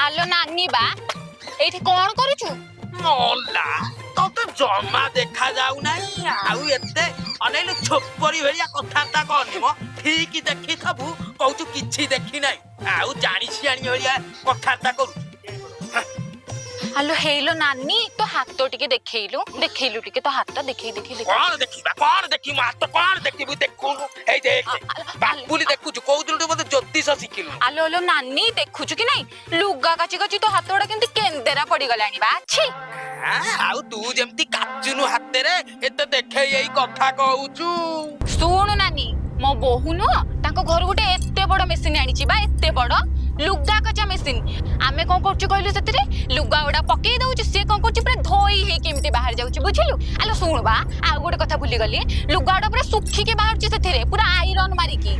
आलो नानी बा एठी कौन करूछु मोला तो जमा देखा जाऊ नहीं आउ एते अनेले छोपरी भलिया कथाता कहनी मो ठीक देखि थबु कहू किछि देखि नहीं आउ जानी सियानी भलिया कथाता करू आलो हेलो नानी तो हाथ तो टिके देखैलु टिके तो हाथ देखै कौन देखी हाथ कौन देखिबु देखु ए देख बापुली देखु को दिन मते ज्योतिष सिखिलु आलो आलो नानी देखुछु कि नहीं लुगा काची काची तो हाथ ओडा केंती केंदेरा पड़ी गलानी बा छी आउ तू जेमती काचुनु हाते रे एते देखे एई कथा कहूचु सुनु नानी मो बोहू नु ताको घर गुटे एते बड़ मेसिन आनिची बा एते बड़ लुगा कचा मेसिन आमे कोन करछु कहलु सेतिरे लुगा ओडा पके दउछु से कोन करछु पूरा धोई हे केमती बाहर जाउछु बुझिलु आलो सुनु बा आ गोटे कथा भूली गली लुगा ओडा पूरा सुखी के बाहर छि सेतिरे पूरा आयरन मारी की